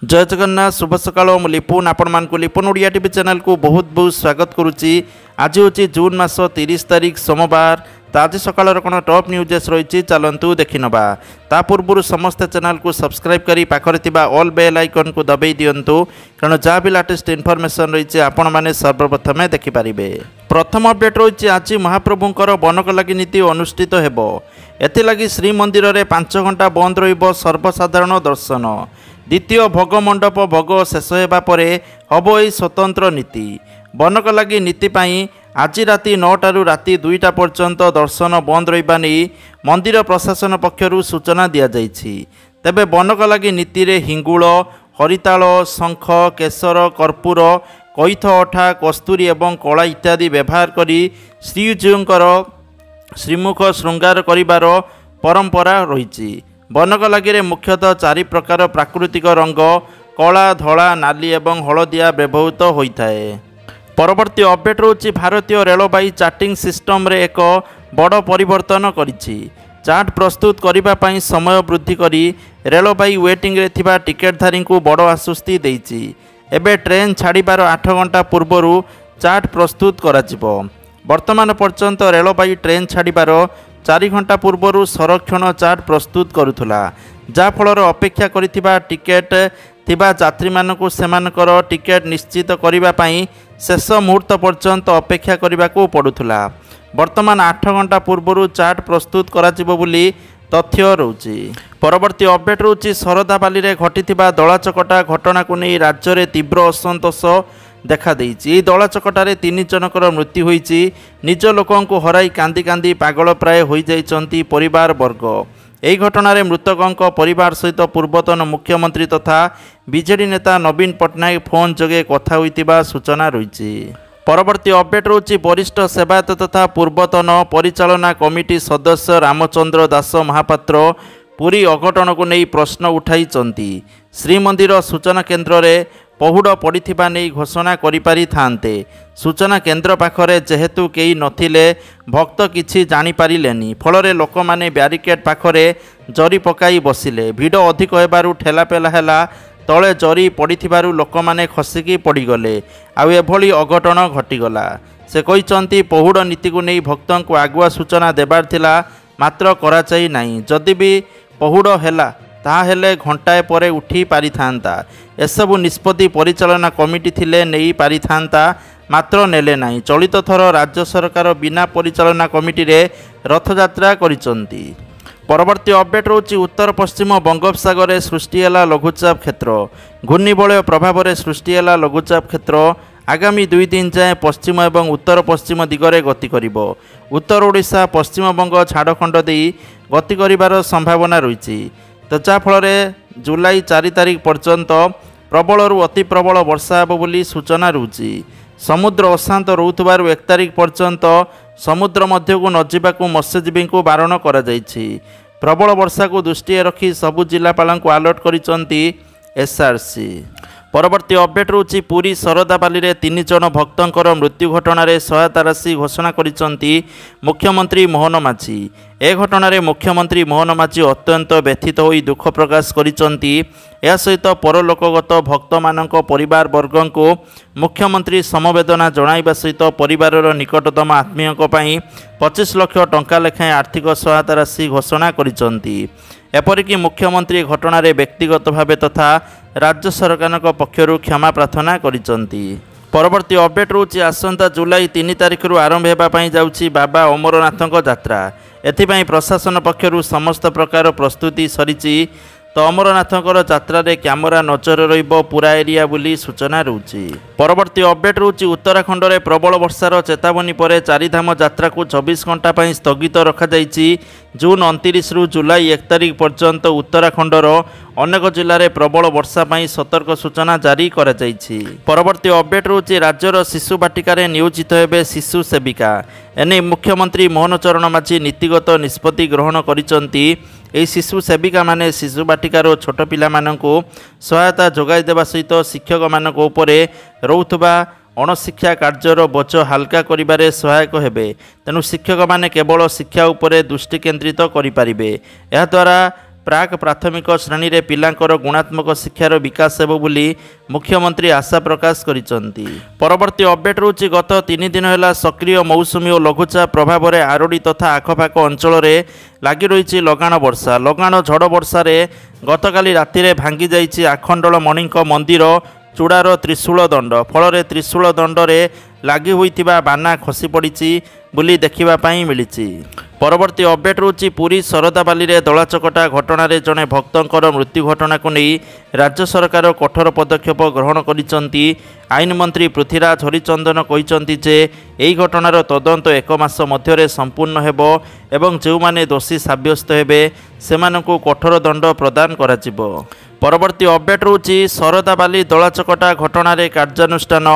जय जगन्नाथ शुभ सकाळ मु लिपुन आपण लिपुन ओडिया टीवी चैनल को बहुत बहुत स्वागत करुच्ची। आज हूँ जून मास 30 तारिख सोमवार। तो आज सकाळ कौन टॉप न्यूजेस रही चलतु देखी नवा। ता पूर्व समस्त चैनल को सब्सक्राइब करी पाखरे ऑल बेल आइकन को दबाई दिंतु, कारण जहाँ भी लेटेस्ट इनफॉरमेशन रही आपण मैंने सर्वप्रथमे देखिपारे। प्रथम अपडेट रही आज महाप्रभुंकर बनक लगी नीति अनुष्ठित हेबो। एथिलागि श्रीमंदिर में 5 घंटा बंद रहिबो सर्वसाधारण दर्शन। द्वितीय भोग मंडप भोग शेष होगा पर हम यह स्वतंत्र नीति। बनक लगी नीति आज राति 9 टारू राति 2टा पर्यंत दर्शन बंद रहा नहीं मंदिर प्रशासन पक्षर सूचना दि जाइछि। तेबे बनक लगी नीति रे हिंगुल हरिताल शंख केशर कर्पूर कैथ अठा कस्तूरी एवं कला इत्यादि व्यवहार करी श्रीजीउंकर श्रीमुख श्रृंगार करिबार परंपरा रही। बनक लगी मुख्यतः 4 प्रकार प्राकृतिक रंग कला धला नाली एवं हलदिया व्यवहृत होता है। परवर्ती अपडेट रोची भारतीय रेलवाई चार्टिंग सिस्टम रे एक बड़ परिवर्तन करिछि। चार्ट प्रस्तुत करने समय वृद्धि करी रेलवाई वेटिंग रे थिबा टिकेटधारी को बड़ आश्वस्ति देइछि। एबे ट्रेन छाड़िबार 8 घंटा पूर्व चार्ट प्रस्तुत कराजिबो। वर्तमान पर्यंत रेलवाई ट्रेन छाड़िबार 4 घंटा पूर्व संरक्षण चार्ट प्रस्तुत करुथुला, जाफल अपेक्षा करिथिबा टिकेट थिबा यात्री मानकु सेमानकर टिकेट निश्चित करने शेष मुहूर्त पर्यंत अपेक्षा करने को पड़ुथुला। वर्तमान 8 घंटा पूर्व चार्ट प्रस्तुत कराजिबो बोली तथ्य रहुछि। परवर्ती अपडेट रहुछि शरदाबाली रे घटिथिबा दलाचकटा घटना को नहीं राज्य में तीव्र असंतोष देखा देइछि। दला चकटारे 3 जनकर मृत्यु होइछि। निज लोकों को हराई कांदी कांदी पागल प्राय हो जाइछन्ति परिवार वर्ग। एही घटनारे मृतकों परिवार सहित पूर्वतन मुख्यमंत्री तथा बीजेडी नेता नवीन पट्टनायक फोन जोगे कथा होइतिबा सूचना रहिछि। परवर्ती अपडेट रहुछि वरिष्ठ सेवायत तथा पूर्वतन परिचालना कमिटी सदस्य रामचंद्र दास महापात्र पूरी अघटन को नहीं प्रश्न उठाइछन्ति। श्रीमंदिर सूचना केन्द्र रे पहुड़ पड़िथिबा नहीं घोषणा करिपारि थान्ते। सूचना केन्द्र पाखरे जेहेतु केही नथिले भक्त किछि जानि पारिलेनी, फलरे लोक माने ब्यारिकेड पाखरे जरी पकाई बसिले। भिड़ अधिक हेबारु ठेलापेला हेला, तले जरी पड़िथिबारु लोक माने खसिकी पड़ीगले, आउ एभली अघटन घटिगला। से कहिसंती पहुड़ नीति को नहीं भक्तों को आगुआ सूचना देबार थिला, मात्र कराचाई नहीं। जदि भी पहुड़ हेला ताहेले घंटाए परे उठी पारि थांता। एसबु निष्पत्ति परिचालना कमिटी थिले नहीं पारि थांता, मात्र नेले नहीं। चलित थर राज्य सरकार बिना परिचालना कमिटी रे रथयात्रा करिसंती। परवर्ती अपडेट रहुछि उत्तर पश्चिम बंगोपसागर सृष्टि है लघुचाप क्षेत्र। घूर्णिबलय प्रभाव में सृष्टि है लघुचाप क्षेत्र आगामी 2 दिन जाए पश्चिम एवं उत्तर पश्चिम दिगरे गति करिबो। उत्तर ओडिशा पश्चिमबंग झाड़खंड दे गति करिबार संभावना रही। तो जाफल जुलाई 4 तारिख पर्यंत प्रबलरू अति प्रबल वर्षा हेबो बोली सूचना रहुछि। समुद्र अशांत रहुथिबारु 1 तारिख पर्यंत समुद्र मध्य को न जावाकू मत्स्यजीवी को बारण करा जायछि। प्रबल वर्षा को दृष्टि रखी सबु जिलापाल को अलर्ट करिसंती एसआरसी। परवर्ती अपडेट रहुछि पुरी शरदाबाली रे 3 जन भक्तंकर मृत्यु घटना रे सहायता राशि घोषणा करिसंती मुख्यमंत्री मोहन माझी। ए घटना रे मुख्यमंत्री मोहन माझी अत्यंत व्यथित होई दुख प्रकाश करिसंती। या सहित परलोकगत भक्त मानक परिवार वर्गों को मुख्यमंत्री समवेदना जणाइबा सहित परिवारर निकटतम आत्मीय 25 लाख टंका लेखाएं आर्थिक सहायता राशि घोषणा करिसंती। एपरिकी मुख्यमंत्री घटना रे व्यक्तिगत भावे तथा राज्य सरकार पक्षर क्षमा प्रार्थना करिसंती। परवर्ती अपडेट रहुछि आसंता जुलाई 3 तारिख आरंभ होगा जाउछि बाबा अमरनाथक यात्रा। एथिपाई प्रशासन पक्षर समस्त प्रकार प्रस्तुति सरिछि। तो अमरनाथकर यात्रा रे कैमरा नजर रहिबो पूरा एरिया बोली सूचना रहुछि। परवर्ती अपडेट रहुछि उत्तराखंड रे प्रबल वर्षार चेतावनी पर 4 धाम यात्रा को 24 घंटा पई स्थगित रखा जाइछि। जून 29 रु जुलाई 1 तारिख पर्यंत उत्तराखंडर अनेक जिले में प्रबल वर्षा पई सतर्क सूचना जारी करा जाइछि। परवर्ती अपडेट रहुछि राज्यर शिशु बाटिका नियोजित हेबे शिशु सेविका। एने मुख्यमंत्री मोहन चरण माझी नीतिगत निष्पत्ति ग्रहण करिसंती। एही शिशु सेविका माने शिशु बाटिकार छोट पिला मानकु सहायता जोगाई देवा सहित शिक्षक मानक उपरे रहुथबा अणशिक्षा कार्यर बोझ हाल्का करिबारे सहायक हेबे। तेणु शिक्षक माने केवल शिक्षा उपरे दृष्टि केन्द्रित करिपारिबे। एहा द्वारा प्राक प्राथमिक श्रेणी रे पिलांकर गुणात्मक शिक्षार विकास हेबो बोली मुख्यमंत्री आशा प्रकाश करिसंती। परवर्ती अपडेट रहउछि गत 3 दिन होला सक्रिय मौसुमी और लघुचाप प्रभाव रे आरोडी तथा आखपाख अंचल रे लागि रहिछि लगाण वर्षा। लगाण झड़ वर्षा रे गतकाली राति रे भांगी जाइछि आखंडल मणिक मंदिर चूड़ार त्रिशूल दंड। फल त्रिशूल दंड रे लागि होइतिबा बाना खसी पड़िछि बोली देखिबा पाई मिलिछि। परवर्ती अपडेट रहउछि पुरी सरदाबाली रे दलाचकटा घटना रे जने भक्तंकर मृत्यु घटना को नहीं राज्य सरकार कठोर पदक्षेप ग्रहण करिसंती। आईन मंत्री पृथ्वीराज हरिचंदन कहिसंती जे एही घटनार तदंत 1 मास मध्यरे संपूर्ण हेबो एवं जो माने दोषी साब्यस्त हेबे सेमानकु कठोर दंड प्रदान कराजिबो। परवर्ती अपडेट रहउछि सरदाबाली दलाचकटा घटना रे कार्यानुष्ठान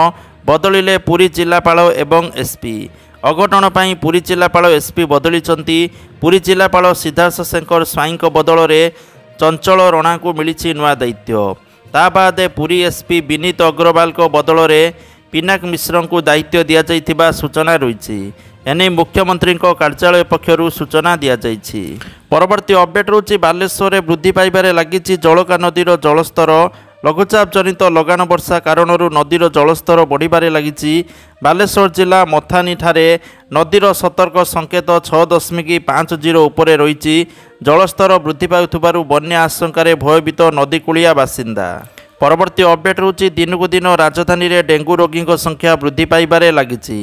बदलिले पुरी जिलापाल एवं एसपी। अघटन पाई पुरी जिलापाल एसपी बदलिचंती। पुरी जिलापाल सिद्धार्थ शंकर स्वाईं बदल में चंचल रणा को मिली नुआ दायित्व। ता बादे पुरी एसपी विनीत अग्रवाल को बदल में पिनाक मिश्र को दायित्व दि जाइथिबा सूचना रही। एने मुख्यमंत्री कार्यालय पक्षरु सूचना दि जाइछि। परवर्ती अपडेट रहउछि बालेश्वर में वृद्धि पाइबारे लागिछि जळका नदीर जलस्तर। लघुचाप जनित लगाण वर्षा कारण नदीर जलस्तर बढ़िबारे लागिछि। बालेश्वर जिला मथानी ठारे नदीर सतर्क संकेत 6.50 उपरे रहिछि। जलस्तर वृद्धि पाउथबारु बन्या आशंकारे भयभीत नदीकूलिया बासिंदा। परवर्ती अपडेट रहउछि दिनकु दिन राजधानी रे डेंगू रोगी संख्या वृद्धि पाइबारे लागिछि।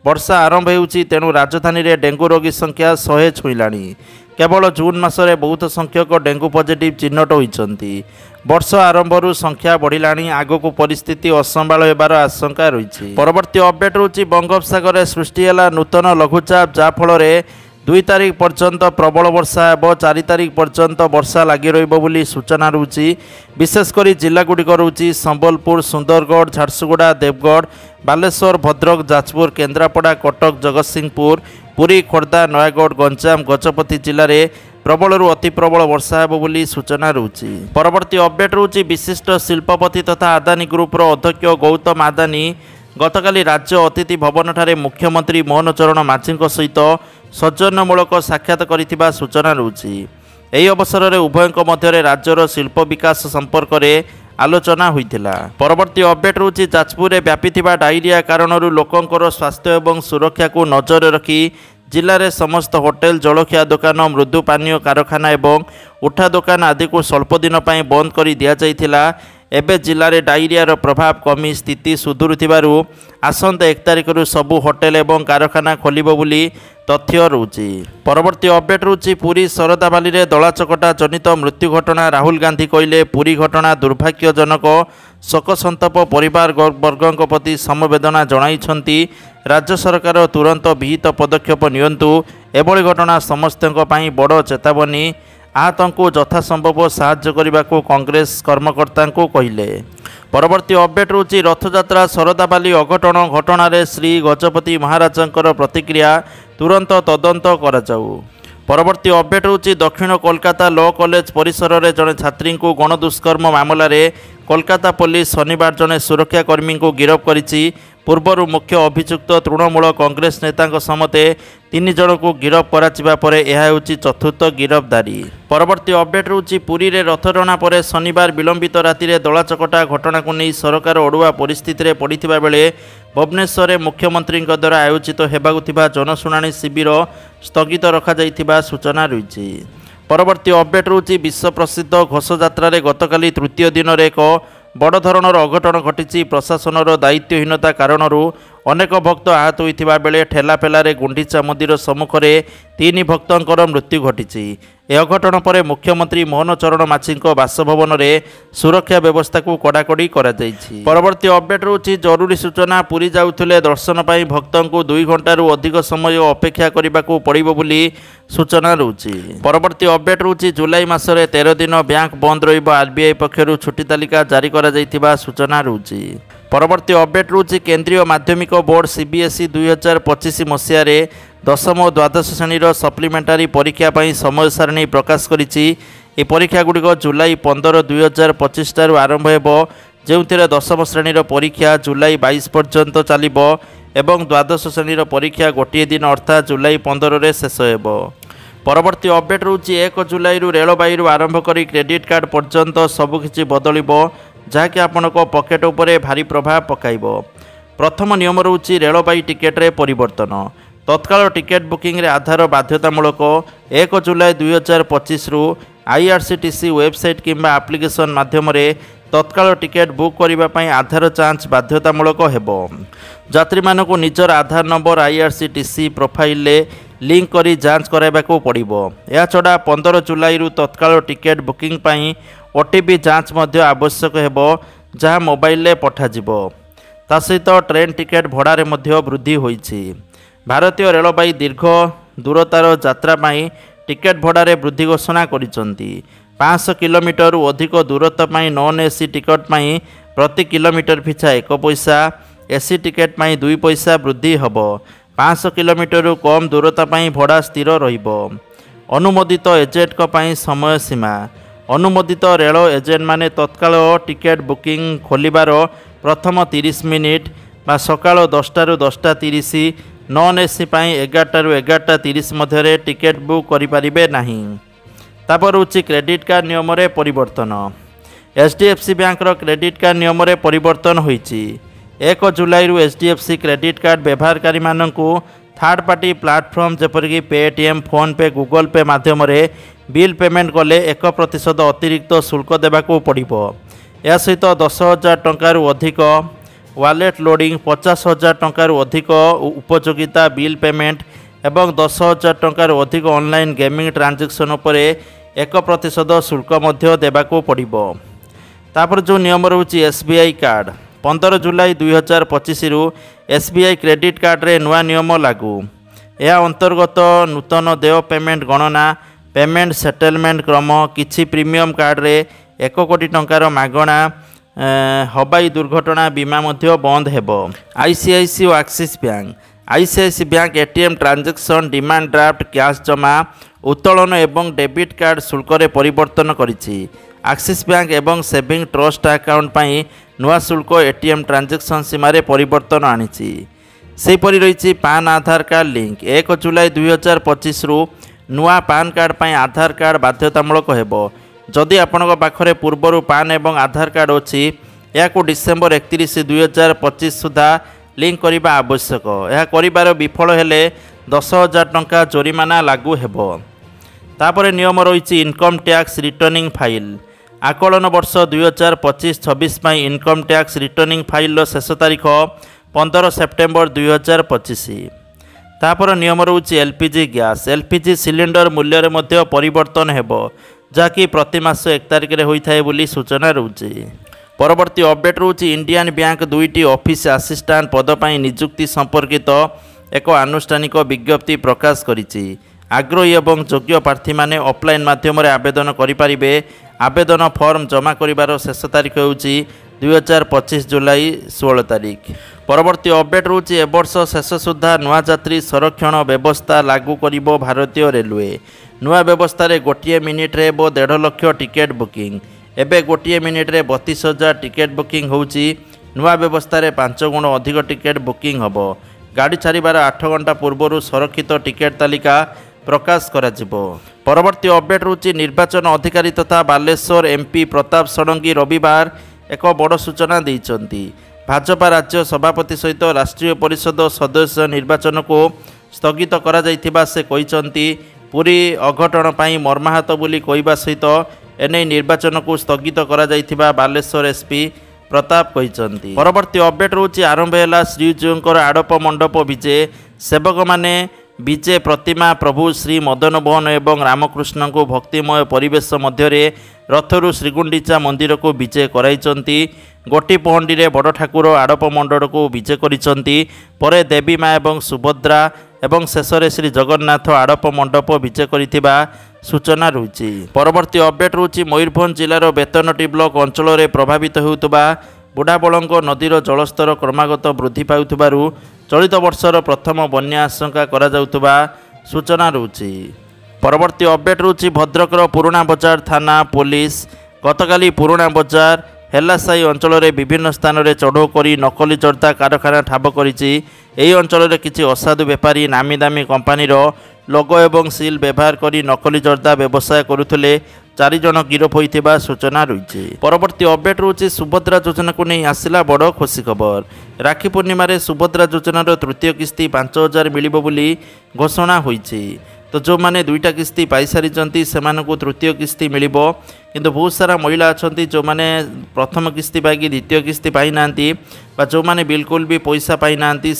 वर्षा आरंभ होउछि तेणु राजधानी रे डेंगू रोगी संख्या 100 छुईलाणी। केवल जून मासरे बहुत संख्यक डेंगू पॉजिटिव चिन्हट होइछंती। वर्ष आरंभरू संख्या बढ़िलाणी। आगको परिस्थिति असंभाल हेबार आशंका रही। परवर्ती अपडेट रहउछि बंगोपसागर सृष्टि होला नूतन लघुचाप जाफल 2 तारिख पर्यंत प्रबल वर्षा और 4 तारिख पर्यंत वर्षा लगी रही सूचना रही। विशेषकर जिलागुड़िक रही संबलपुर, सुंदरगढ़, झारसुगुड़ा, देवगढ़, बालेश्वर, भद्रक, जाजपुर, केन्द्रापड़ा, कटक, जगतसिंहपुर, पुरी, खोर्धा, नयागढ़, गंजाम, गजपति जिले में प्रबलरू अति प्रबल वर्षा हेबो बोली सूचना रही। परवर्ती अपडेट रही विशिष्ट शिल्पपति तथा आदानी ग्रुपर अध्यक्ष गौतम आदानी गतकाली राज्य अतिथि भवन ठारे मुख्यमंत्री मोहन चरण माझी सहित सौजन्यमूलक साक्षात करिथिबा सूचना रही। एही अवसर में उभयों मध्य राज्यर शिल्प विकास संपर्क में आलोचना होइथिला। परवर्ती अपडेट रही जाजपुर में व्यापीथिबा डायरिया कारण लोकंकर स्वास्थ्य एवं सुरक्षा को नजर रखी जिले में समस्त होटेल, जलखिया दुकान, मृदु पानीय कारखाना एवं उठा दुकान आदि को स्वल्प दिन पर बंद कर दि जाइथिला। एबे जिले में डायरियार प्रभाव कमी स्थिति सुधुरुथिबारु आसंता 1 तारिखରୁ सबु होटेल एवं कारखाना खोलिबो बोली तथ्य रहुछि। परवर्ती अपडेट रहुछि पुरी सरदाबाली रे दलाचकटा जनित मृत्यु घटना। राहुल गांधी कहिले पुरी घटना दुर्भाग्यजनक। शोक संताप परिवार वर्गों प्रति समवेदना जणाइछंती। राज्य सरकार तुरंत विहित पदक्षेप नियंतु। एभली घटना समस्तଙ୍କ ପାଇଁ बड़ चेतावनी। आहतंकु यथासंभव साहाय्य करने को कांग्रेस कर्मकर्ता को कहले। परवर्ती अपडेट रही रथयात्रा सरदाबाली अघटन घटन श्री गजपति महाराजंकर प्रतिक्रिया तुरंत तदंत कराଯାଉ। परवर्ती अपडेट रही दक्षिण कोलकाता लॉ कॉलेज परिसर में जड़े छात्री को गणदुष्कर्म मामलें कोलकाता पुलिस शनिवार जड़े सुरक्षाकर्मी को गिरफ्त करिछि। पूर्वर मुख्य अभियुक्त तृणमूल कांग्रेस नेता समते 3 जन को गिरफ्त कराचिबा परे यह होछि चतुर्थ गिरफ्तारी। परवर्ती अपडेट रही पुरी रे रथटଣା पर शनिवार विलंबित राति दलाचकटा घटना को नहीं सरकार अड़ुआ परिस्थिति रे पड़िथिबा बेले भुवनेश्वर मुख्यमंत्री द्वारा आयोजित हेबाकु थिबा जनशुणाणी शिविर स्थगित रखा जाइथिबा सूचना रही। परवर्ती अपडेट रही विश्व प्रसिद्ध घोषयात्रा गतकाली तृतीय दिन में एक बड़ धरणर अघटन घटी। प्रशासनर दायित्वहीनता कारण अनेक भक्त आहत होइथिबा बेले ठेलापेलारे गुंडीचा मंदिर सम्मुख में 3 भक्तंकर मृत्यु घटी। यह अघटन पर मुख्यमंत्री मोहन चरण माझी बासभवन में सुरक्षा व्यवस्था को कड़ाकड़ी करा जाइछि। परवर्ती अपडेट रही जरूरी सूचना पुरी जाउथिले दर्शन पाई भक्तों को 2 घंटारू अधिक समय अपेक्षा करने को पड़िबो बोली सूचना रही। परवर्ती अपडेट रही जुलाई मासरे 13 दिन बैंक बंद रहिबो। आरबीआई पक्षरु छुट्टी तालिका जारी करा जाइथिबा सूचना रही। परवर्ती अपडेट रही केंद्रीय माध्यमिक बोर्ड सीबीएसई 2025 मसीह 10व और द्वादश श्रेणीर सप्लीमेंटारी परीक्षा पर समय सारणी प्रकाश करिछि। ए परीक्षा गुड़िक जुलाई 15, 2025 ठारू आरंभ हेबो, जेउथिरे 10व श्रेणीर परीक्षा जुलाई 22 पर्यंत चलिबो एवं द्वादश श्रेणीर परीक्षा गोटे दिन अर्थात जुलाई 15 रे शेष हेबो। परवर्ती अपडेट रोचे 1 जुलाई रेलवाई आरंभ कर क्रेडिट कार्ड पर्यंत सबकि बदल जहाँकि आपण पकेट उपरे भारी प्रभाव पकाइब। प्रथम नियम रोचे रेलवाई टिकेट रे परिवर्तन। तत्काल टिकेट बुकिंग रे आधार बाध्यतामूलक 1 जुलाई 2025 रु आईआरसीटीसी वेबसाइट किंबा एप्लिकेशन माध्यम तत्काल टिकेट बुक करने आधार जांच बाध्यतामूलक हेबो। यात्री मानक निजर आधार नंबर आईआरसीटीसी प्रोफाइल लिंक करी जांच कराइबाकू पड़िबो। या छड़ा 15 जुलाई रु तत्काल टिकेट बुकिंग पई ओटीपी जांच मध्य आवश्यक हेबो जहाँ मोबाइल ले पठाजिबो। ता सहित ट्रेन टिकेट भड़ारे मध्य वृद्धि होईछि। भारतीय रेलवाई दीर्घ दूरतार यात्रा पई टिकेट भड़ारे वृद्धि घोषणा करिसंती। 500 किलोमीटर अधिक दूरता पई नॉन एसी टिकट पई प्रति किलोमीटर पिछा 1 पैसा, एसी टिकेट पई 2 पैसा वृद्धि हबो। 500 किलोमीटर कम दूरता पई भड़ा स्थिर रहिबो। अनुमोदित एजेंट को पई समय सीमा। अनुमोदित रेल एजेंट माने तत्काल टिकेट बुकिंग खोलिबार प्रथम 30 मिनिट बा सकाळ 10टा रु 10:30, नॉन एसी पई 11टा रु 11:30 मध्य टिकेट बुक करि परिबे नाही। तापर होछि क्रेडिट कार्ड नियम रे परिवर्तन। एचडीएफसी बैंक रो क्रेडिट कार्ड नियम रे परिवर्तन होईछि। 1 जुलाई रु एचडीएफसी क्रेडिट कार्ड व्यवहारकारी मानकु थर्ड पार्टी प्लाटफर्म जेपरिक Paytm, PhonePe, Google Pay माध्यम बिल पेमेंट कले 1% अतिरिक्त शुल्क देवाक पड़िबो। या सहित 10,000 टंका रु अधिक वालेट लोडिंग, 50,000 टंका रु अधिक उपयोगिता बिल पेमेंट एवं 10,000 टंका रु अधिक ऑनलाइन गेमिंग ट्रांजैक्शन उपरे 1% शुल्क मध्य देवाक पड़िबो। तापर जो नियम रहुछि एसबीआई कार्ड। 15 जुलाई 2025 रु एसबीआई क्रेडिट कार्ड रे नुआ नियम लागू। या अंतर्गत नूतन देय पेमेंट गणना, पेमेंट सेटलमेंट क्रम, किछि प्रीमियम कार्ड रे 1 कोटी टंकार मागणा हवाई दुर्घटना बीमा मध्य बंद हेबो। आईसीआईसी और Axis bank. ICICI bank ATM transaction, demand draft, cash जमा, उत्तोलन एवं डेबिट कार्ड शुल्क रे परिवर्तन करिछि। एक्सिस बैंक एवं सेविंग ट्रस्ट अकाउंट पई नुआ शुल्क एटीएम ट्रांजैक्शन सीमा रे परिवर्तन आनिछि। सेपरि रहिछि पान आधार कार्ड लिंक। 1 जुलाई 2025 रु नुआ पान कार्ड पई आधार कार्ड बाध्यतामूलक हेबो। जदि आपनक पाखरे पूर्वरु पान एवं आधार कार्ड अछि याकू डिसेंबर 31 2025 सुधा लिंक करिबा आवश्यक। यह करिबार विफल हेले 10,000 टंका जोरिमाना लागू हेबो। तापरे नियम रहिछि इनकम टैक्स रिटर्निंग फाइल। आकलन वर्ष 2025-26 पई इनकम टैक्स रिटर्निंग फाइल रो शेष तारीख 15 सेप्टेम्बर 2025। तापर नियम रहुछि एलपीजी गैस। एलपीजी सिलिंडर मूल्य रे मध्य परिवर्तन हेबो जाकि प्रति मास 1 तारिख रे होइथाय बोली सूचना रहुछि। परवर्ती अपडेट रहुछि इंडियन बैंक 2टी ऑफिस असिस्टेंट पद पई नियुक्ति संपर्कित एक आनुष्ठानिक विज्ञप्ति प्रकाश करिछि। आग्रही एवं योग्य प्रार्थी माने ऑफलाइन माध्यम रे आवेदन करि परिबे। आवेदन फॉर्म जमा करिबार शेष तारीख होउछि 2025 जुलाई 16 तारीख। परवर्ती अपडेट रहुछि ए वर्ष शेष सुधा नुआ यात्री संरक्षण व्यवस्था लागू करिबो भारतीय रेलवे। नुआ व्यवस्था रे गोटिए मिनिट रे 1.5 लाख टिकेट बुकिंग। एबे गोटिए मिनिट रे 32,000 टिकेट बुकिंग होउछि। नुआ व्यवस्था रे 5 गुण अधिक टिकेट बुकिंग हबो। गाड़ी छाड़िबार 8 घंटा पूर्व संरक्षित टिकेट तालिका प्रकाश कराजिबो। परवर्ती अपडेट रहुछि निर्वाचन अधिकारी तथा बालेश्वर एमपी प्रताप षडंगी रविवार एक बड़ सूचना देइचंती। भाजपा राज्य सभापति सहित राष्ट्रीय परिषद सदस्य निर्वाचन को स्थगित करा जाइथिबा से कहिचंती। पूरी अघटन पई मर्माहत बोली कहवा सहित एने निर्वाचन को स्थगित करा जाइथिबा बालेश्वर एसपी प्रताप कहिचंती। परवर्ती अपडेट रहुछि आरंभ हैला श्रीजीउंकर आड़प मंडप विजे। सेवक माने विजे प्रतिमा प्रभु श्री मदन मोहन एवं रामकृष्ण को भक्तिमय परिवेश मध्य रथरु श्रीगुंडीचा मंदिर को विजे कराइचंती। गोटी पहंडी रे बड़ ठाकुर आड़प मंडल को विजे करिसंती। परे देवी माँ एवं सुभद्रा एवं शेष रे श्री जगन्नाथ आड़प मंडप विजे करिथिबा सूचना रहुछि। परवर्ती अपडेट रहुछि मयूरभंज जिलार बेतनटी ब्लॉक अंचल रे प्रभावित हेउतबा बुढ़ाबलंग नदीर जलस्तर क्रमागत वृद्धि पाउथबारु चलित वर्षर प्रथम बन्या आशंका करा जाउथबा सूचना रहुछि। परवर्ती अपडेट रहुछि भद्रकर पुराणा बजार थाना पुलिस गतकाली पुराणा बजार हेलासाई अंचल रे विभिन्न स्थान रे चढ़ऊ करी नकली जर्दा कारखाना ठाब करिछि। एही अंचल रे किछि असाधु बेपारी नामी दामी कंपानीर लोगो एवं सिल व्यवहार करी नकली जर्दा व्यवसाय करुले 4 जन गिरफ होइथिबा सूचना रही। परवर्ती अपडेट रोचे सुभद्रा योजना को नहीं आसिला बड़ खुशी खबर। राखी पूर्णिमा सुभद्रा योजनार तृतीय किस्ती 5000 मिलिबो बोली घोषणा होइछि। तो जो मैंने 2टा किस्ती पाई सारी से तृतीय किस्ती मिल किंतु बहुत सारा महिला अच्छा जो मैंने प्रथम किस्ती पाई द्वितीय किस्ती पाई ना जो मैंने बिल्कुल भी पैसा पाई ना से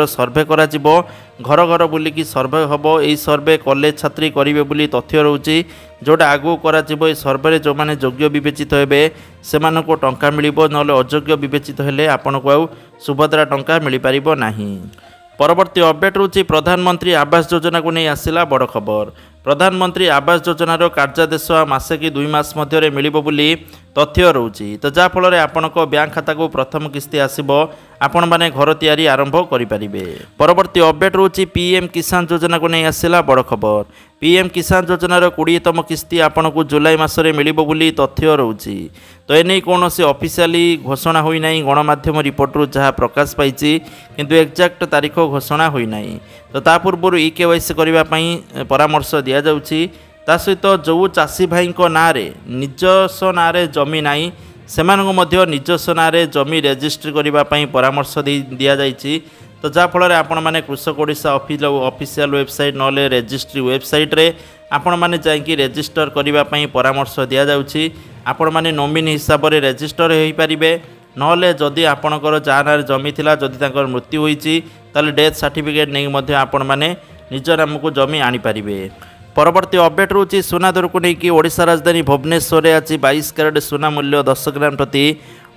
सर्वे करा घर घर बुलिकी सर्वे हम यही सर्वे कॉलेज छात्री करेंगे बोली तथ्य रोचे जोटा आगू करा सर्वे जो मैंने योग्य विवेचित हे से टंका मिल ना अयोग्य विवेचित हेले आपन को आउ सुभद्रा टंका मिल पार ना। परवर्ती अपडेट रोचे प्रधानमंत्री आवास योजना को नहीं आसिला बड़ खबर। प्रधानमंत्री आवास योजनार कार्यादेश मासे कि 2 मास मध्य मिलिबो बोली तथ्य रोचे। तो जाफल आपण बैंक खाता को प्रथम किस्ती आसिबो आपण माने घर तैयारी आरंभ करें। परवर्ती अपडेट रोचे पीएम किसान योजना को नहीं आसिला बड़ खबर। पीएम किसान योजनार 20तम किस्ती आपण को जुलाई मासरे मिलिबो बोली तथ्य रोचे। तो एने कौन से ऑफिशियली घोषणा होई नाही गणमाध्यम रिपोर्ट जहाँ प्रकाश पाई किंतु एक्जाक्ट तारीख घोषणा होई नाही। तो ता पूर्व EKYC करने परामर्श दि जाउछि। ता सहित जो चाषी भाई ना निजस्व ना जमी नाई सेमानंको मध्य निजस्व ना जमी रेजिस्ट्री करने परामर्श दि जाइछि। तो जाफल आपण मैंने कृषक ओडिशा ऑफिशियल वेबसाइट ना रेजिस्ट्री वेबसाइट रे आपण मैंने जाइए रेजिस्टर करने परामर्श दि जाउछि। आपण मैंने नॉमिनी हिसाब से रेजिस्टर हो पारे नहले जदि आपणकर जहाँ ना जमी थिला जदि तांकर मृत्यु होईछि ताले डेथ सर्टिफिकेट नहीं आपण मैंने निज नाम को जमी आनीपारे। परवर्ती अपडेट रोचे सुना दर को लेकिन ओडिशा राजधानी भुवनेश्वर आज 22 कैरेट सुना मूल्य 10 ग्राम प्रति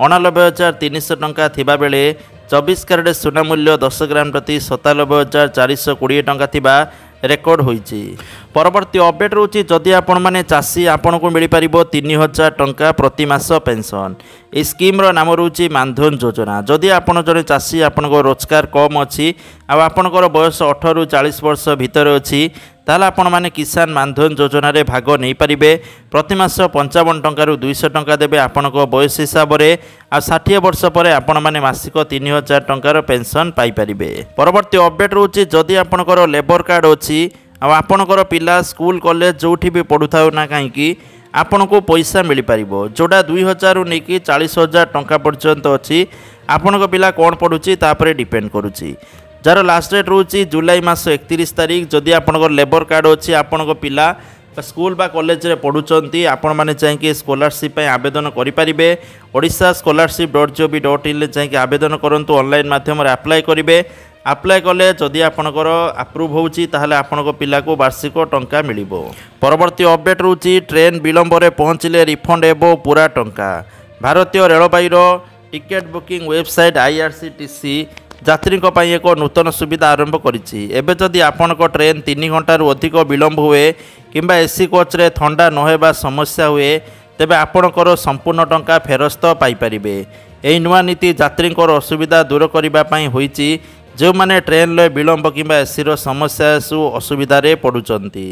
89,300 टंका थिबा बेले 24 कैरेट सुना मूल्य 10 ग्राम प्रति 97,420 टंका थिबा रेकर्ड होईछि। परवर्ती अपडेट रोचे जदि आपण माने चाषी आपण को मिल पारिबो 3000 टंका प्रति मास पेंशन। ए स्कीम रो नाम रोचे मानधन योजना। जदि आपण जने चाषी आपण को रोजगार कम अछि आ आपण को बयस 18 रु 40 वर्ष भितर अछि ताला आपण माने किसान मानधन योजना रे भाग नहीं पारिबे। प्रति मास 55 टंका रु 200 टंका देबे आपण को बयस हिसाब रे आ 60 वर्ष पर आपण माने मासिक 3000 टंकार पेंशन पाई पारिबे। परवर्ती अपडेट रोचे जदि आपण को लेबर कार्ड अछि आ आपण को पिला स्कूल कॉलेज जोठी भी पढुथाउ ना कहीं आपण को पैसा मिल पारिबो जोड़ा 2000 रु नेकी 40,000 टंका पर्यंत अछि। आपण को पिला कोन पढुची तापरे डिपेंड करूची। जार लास्ट डेट रोची जुलाई मास 31 तारीख। जदि आपण लेबर कार्ड अच्छी आपण पिला स्कूल बा कॉलेज रे पढ़ुचंती आपण माने चाहिए स्कॉलरशिप आवेदन करें। ओडिशा scholarship.gov.in चाहिए आवेदन करंतु ऑनलाइन माध्यम अप्लाई करेंगे। अप्लाई कले जदि आपणकर अप्रूव होउची ताहले आपणको पिला को वार्षिक टंका मिलिबो। परवर्ती अपडेट रोची ट्रेन विलंब रे पहुँचले रिफंड हेबो पूरा टंका। भारतीय रेलवाई टिकेट बुकिंग वेबसाइट IRCTC यात्री एक नूतन सुविधा आरंभ करिछि। एबे जदि आपणक ट्रेन 3 घंटारू अधिक विलंब हुए किंबा एसी कोच रे ठंडा नहेबा समस्या हुए तेबे आपणकर संपूर्ण टंका फेरस्त पाई परिबे। एही नुआ नीति यात्री असुविधा दूर करबा पई होईछि जो माने ट्रेन ले विलंब किंबा एसी रो समस्या सु असुविधा रे पडुचंती।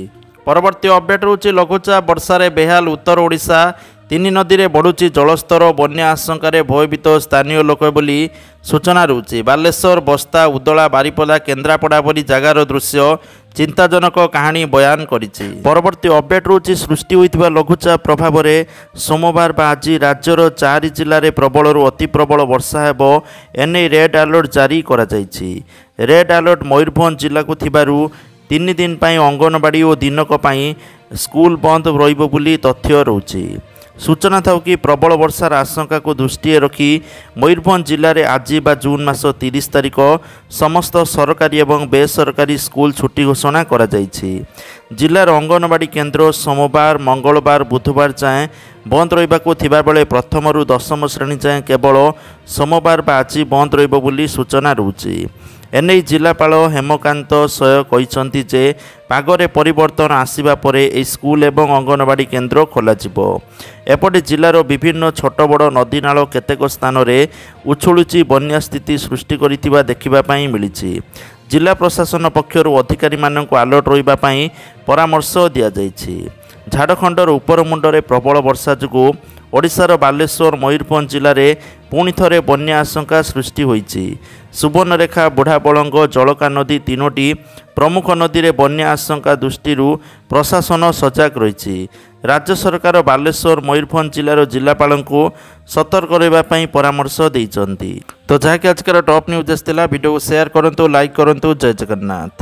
परवर्ती अपडेट रोचे लघुचाप वर्षा रे बेहाल उत्तर ओडिशा। 3 नदी रे बढ़ुची जलस्तर बन्या आशंकार भयभीत स्थानीय लोक बोली सूचना रोचे। बालेश्वर बस्ता उदला बारिपदा केन्द्रापड़ा परी जगार दृश्य चिंताजनक कहानी बयान करिछि। परवर्ती अपडेट रोचे सृष्टि होइतिबा लघुचाप प्रभाव रे सोमवार बा आज राज्यर 4 जिल्ला रे प्रबल अति प्रबल वर्षा हेबो एने रेड अलर्ट जारी करा जाइछि। रेड अलर्ट मयूरभंज जिला को थिबारु 3 दिन पाई अंगनवाड़ी और दिनक पाई स्कूल बंद रहिबो बोली तथ्य रोचे। सूचना था कि प्रबल वर्षार आशंका को दृष्टि रखी मयूरभंज जिले में आज बा जून मास 30 तारिख समस्त सरकारी और बेसरकारी स्कूल छुट्टी घोषणा करा जाइछि। जिलार अंगनवाड़ी केन्द्र सोमवार मंगलवार बुधवार जाए बंद रहिबाकु थिबा बेले प्रथम रु 10म श्रेणी जाए केवल सोमवार बा आज बंद रहिबो बोली सूचना रहउछि। एने जिलापाल हेमकांत सय कहिसंती जे पागरे परिवर्तन आसिबा परे ए स्कूल एवं अंगनवाड़ी केन्द्र खोलाजिबो। एपटे जिलार विभिन्न छोट बड़ नदी नाल केतेक स्थान रे उछुलुची बन्या स्थिति सृष्टि करितिबा देखिबा पई मिलिछि। जिला प्रशासन पक्षर अधिकारी मानक अलर्ट रहिबा पई परामर्श दिया जाइछि। झारखंडर उपरमुंडरे प्रबल वर्षा जुगु ଓଡ଼ିଶାର ବାଲେଶ୍ୱର ମୟୂରଭଞ୍ଜ ଜିଲ୍ଲାରେ ପୁଣି ଥରେ ବନ୍ୟା ଆଶଙ୍କା ସୃଷ୍ଟି ହୋଇଛି। ସୁବର୍ଣ୍ଣରେଖା, ବୁଢ଼ାବଳଙ୍ଗ, ଜଳକା ନଦୀ ତିନୋଟି ପ୍ରମୁଖ ନଦୀରେ ବନ୍ୟା ଆଶଙ୍କା ଦୃଷ୍ଟିରୁ ପ୍ରଶାସନ ସଜାଗ ରହିଛି। ରାଜ୍ୟ ସରକାର ବାଲେଶ୍ୱର ମୟୂରଭଞ୍ଜ ଜିଲ୍ଲାର ଜିଲ୍ଲାପାଳଙ୍କୁ ସତର୍କ ରହିବା ପାଇଁ ପରାମର୍ଶ ଦେଇଛନ୍ତି। ତ ଯାହାକି ଆଜିକାର ଟପ୍ ନ୍ୟୁଜ୍ ଆସିଥିଲା। ଭିଡ଼ିଓକୁ ସେୟାର କରନ୍ତୁ, ଲାଇକ୍ କରନ୍ତୁ। ଜୟ ଜଗନ୍ନାଥ।